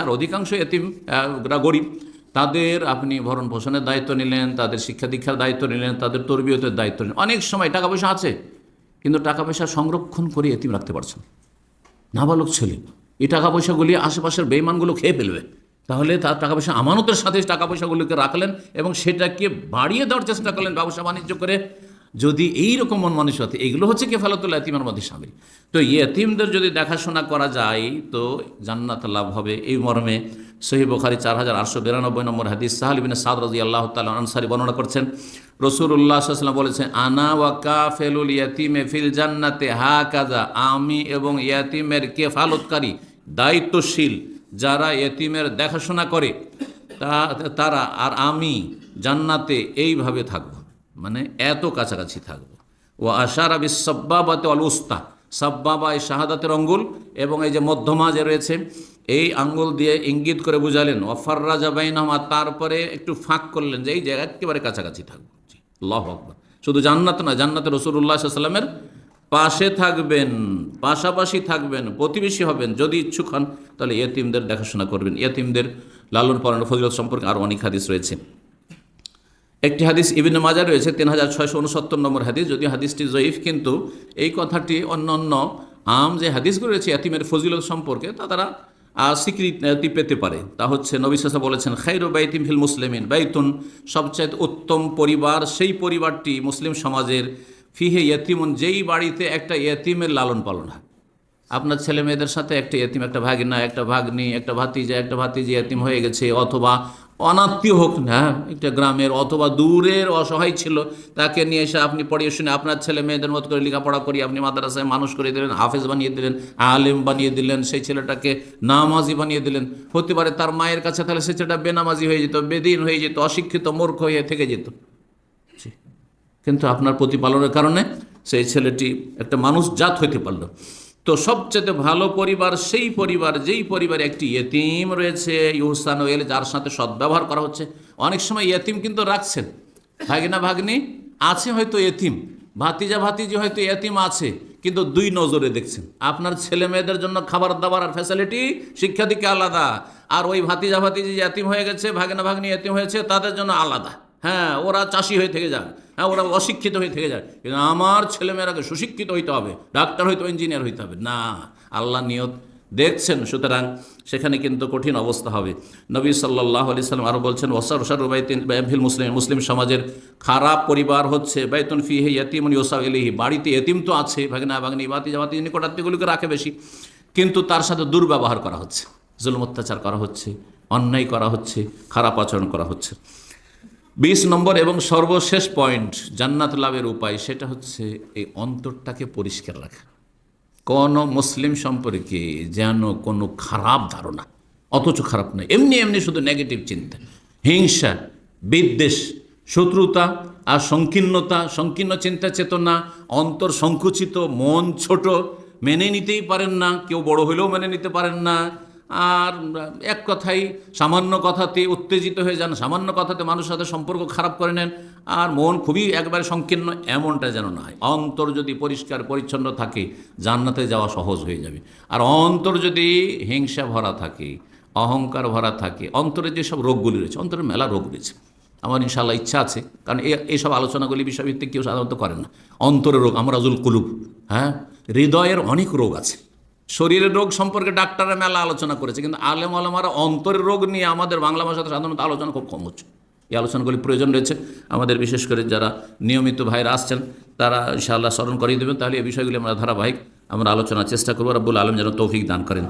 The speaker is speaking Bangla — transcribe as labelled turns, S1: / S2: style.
S1: আর অধিকাংশ গরিব, তাদের আপনি ভরণ পোষণের দায়িত্ব নিলেন, তাদের শিক্ষা দীক্ষার দায়িত্ব নিলেন, তাদের তরবিয়তের দায়িত্ব নিলেন। অনেক সময় টাকা পয়সা আছে, কিন্তু টাকা পয়সা সংরক্ষণ করে এতিম রাখতে পারছেন। নাবালক ছেলে, এই টাকা পয়সাগুলি আশেপাশের বেঈমানগুলো খেয়ে ফেলবে, তাহলে তার টাকা পয়সা আমানতের সাথে টাকা পয়সাগুলোকে রাখলেন এবং সেটাকে বাড়িয়ে দেওয়ার চেষ্টা করলেন ব্যবসা বাণিজ্য করে। যদি এইরকম মন মানসিকতা, এগুলো হচ্ছে কেফালাতুল ইয়াতীমের মধ্যে শামিল। তো ইয়েতিমদের যদি দেখাশোনা করা যায় তো জান্নাত লাভ হবে। এই মর্মে সহিহ বুখারী 4892 নম্বর হাদিস সাহাল ইবনে সাদ রাদিয়াল্লাহু তাআলা আনসারী বর্ণনা করছেন, রাসূলুল্লাহ সাল্লাল্লাহু আলাইহি ওয়াসাল্লাম বলেছেন, আনা ওয়া কাফিলুল ইয়াতীমে ফিল জান্নাতে হাকাযা, আমি এবং ইয়াতীমের কেফালতকারী দায়িত্বশীল যারা ইয়েতিমের দেখাশোনা করে তারা আর আমি জান্নাতে এইভাবে থাকব, মানে এত কাছাকাছি থাকব। ও আশারা বিস সাব্বাবাতি ওয়াল উস্তা, সাব্বাবা এই শাহাদাতের আঙ্গুল এবং এই যে মধ্যমা যে রয়েছে এই আঙ্গুল দিয়ে ইঙ্গিত করে বুঝালেন। ওয়াফাররাজা বাইনাহুমা, তারপরে একটু ফাঁক করলেন যে এই যে একেবারে কাছাকাছি থাকবো। আল্লাহু আকবার। শুধু জান্নাত না, জান্নাতে রাসূলুল্লাহ সাল্লাল্লাহু আলাইহি ওয়াসাল্লামের পাশে থাকবেন, পাশাপাশি থাকবেন, প্রতিবেশী হবেন। যদি ইচ্ছুক হন তাহলে ইয়েতিমদের দেখাশোনা করবেন। ইয়েতিমদের লালন পালনের ফজিলত সম্পর্কে আরও অনেক হাদিস রয়েছে। একটি হাদিস ইবনে মাজাহ রয়েছে 3669 নম্বর হাদিস, যদিও হাদিসটি জয়ীফ, কিন্তু এই কথাটি অন্য আম যে হাদিসগুলো রয়েছে ইয়েতিমের ফজিলত সম্পর্কে তা তারা স্বীকৃতি পেতে পারে। তা হচ্ছে নবী সাল্লাল্লাহু আলাইহি ওয়াসাল্লাম বলেছেন, খায়রু বাইতিন ফিল মুসলিমিন বাইতুন, সবচেয়ে উত্তম পরিবার সেই পরিবারটি মুসলিম সমাজের, ফিহে ইয়েতিমুন, যেই বাড়িতে একটা ইয়েতিমের লালন পালন হয়। আপনার ছেলে মেয়েদের সাথে একটা ইয়েতিম, একটা ভাগিনা, একটা ভাগ্নি, একটা ভাতিজা, একটা ভাতিজি ইয়েতিম হয়ে গেছে, অথবা অনাত্মীয় হোক না, একটা গ্রামের অথবা দূরের অসহায় ছিল, তাকে নিয়ে এসে আপনি পড়িয়ে শুনে আপনার ছেলে মেয়েদের মতো করে লেখাপড়া করিয়ে আপনি মাদ্রাসায় মানুষ করে দিলেন, হাফেজ বানিয়ে দিলেন, আলেম বানিয়ে দিলেন, সেই ছেলেটাকে নামাজি বানিয়ে দিলেন। হতে পারে তার মায়ের কাছে তাহলে সেই ছেলেটা বেনামাজি হয়ে যেত, বেদিন হয়ে যেত, অশিক্ষিত মূর্খ হয়ে থেকে যেত, কিন্তু আপনার প্রতিপালনের কারণে সেই ছেলেটি একটা মানুষ জাত হইতে পারল। তো সবচেয়ে ভালো পরিবার সেই পরিবার যেই পরিবারে একটি ইয়েতিম রয়েছে, ইহসান ওয়েল, যার সাথে সদ্ব্যবহার করা হচ্ছে। অনেক সময় ইয়েতিম কিন্তু রাখছেন, ভাগিনা ভাগ্নি আছে, হয়তো ইয়েতিম, ভাতিজা ভাতিজি হয়তো ইয়েতিম আছে, কিন্তু দুই নজরে দেখছেন। আপনার ছেলে মেয়েদের জন্য খাবার দাবার আর ফ্যাসিলিটি, শিক্ষা দিকে আলাদা, আর ওই ভাতিজা ভাতিজি ইয়েতিম হয়ে গেছে, ভাগিনা ভাগ্নি ইয়েতিম হয়েছে, তাদের জন্য আলাদা। হ্যাঁ, ওরা চাষি হয়ে থেকে যাক, হ্যাঁ, ওরা অশিক্ষিত হয়ে থেকে যায়, কিন্তু আমার ছেলেমেয়েরাকে সুশিক্ষিত হইতে হবে, ডাক্তার হইতে, ইঞ্জিনিয়ার হইতে হবে না। আল্লাহ নিয়ত দেখছেন, সুতরাং সেখানে কিন্তু কঠিন অবস্থা হবে। নবী সাল্লাল্লাহু আলাইহি সাল্লাম আরও বলছেন, ওয়াসারু বাইতিন ফিল মুসলিম, মুসলিম সমাজের খারাপ পরিবার হচ্ছে বাইতুন ফিহি ইয়াতীমুন ইউসাউ ইলাইহি, বাড়িতে ইয়েতিম তো আছে, ভাগিনা ভাগ্নি, ভাতিজা ভাতিজি, নিকটাত্মীয়গুলোকে রাখে বেশি, কিন্তু তার সাথে দুর্ব্যবহার করা হচ্ছে, জুলুম অত্যাচার করা হচ্ছে, অন্যায় করা হচ্ছে, খারাপ আচরণ করা হচ্ছে। 20 নম্বর এবং সর্বশেষ পয়েন্ট জান্নাত লাভের উপায়, সেটা হচ্ছে এই অন্তরটাকে পরিষ্কার রাখা। কোনো মুসলিম সম্পর্কে যেন কোনো খারাপ ধারণা, অথচ খারাপ নয়, এমনি এমনি শুধু নেগেটিভ চিন্তা, হিংসা, বিদ্বেষ, শত্রুতা আর সংকীর্ণ চিন্তা চেতনা, অন্তর সংকুচিত, মন ছোট, মেনে নিতেই পারেন না, কেউ বড় হলেও মেনে নিতে পারেন না, আর এক কথাই সামান্য কথাতে উত্তেজিত হয়ে যান, সামান্য কথাতে মানুষের সাথে সম্পর্ক খারাপ করে নেন, আর মন খুবই একবারে সংকীর্ণ, এমনটা যেন না হয়। অন্তর যদি পরিষ্কার পরিচ্ছন্ন থাকে জান্নাতে যাওয়া সহজ হয়ে যাবে। আর অন্তর যদি হিংসা ভরা থাকে, অহংকার ভরা থাকে, অন্তরে যেসব রোগগুলি রয়েছে, অন্তরের মেলা রোগ রয়েছে, আমার ইনশাআল্লাহ ইচ্ছা আছে, কারণ এইসব আলোচনাগুলি বিষয়ভিত্তিক কেউ সাধারণত করেন না। অন্তরের রোগ, আমরাজুল কুলুব, হ্যাঁ, হৃদয়ের অনেক রোগ আছে। শরীরের রোগ সম্পর্কে ডাক্তাররা মেলা আলোচনা করেছে, কিন্তু আলেম ওলামারা অন্তরের রোগ নিয়ে আমাদের বাংলা ভাষাতে সাধারণত আলোচনা খুব কম হচ্ছে। এই আলোচনাগুলি প্রয়োজন রয়েছে। আমাদের বিশেষ করে যারা নিয়মিত ভাইরা আসছেন তারা ইনশাআল্লাহ স্মরণ করিয়ে দেবেন, তাহলে এই বিষয়গুলি আমরা ধারাবাহিক আলোচনার চেষ্টা করবো। রাব্বুল আলামিন যেন তৌফিক দান করেন।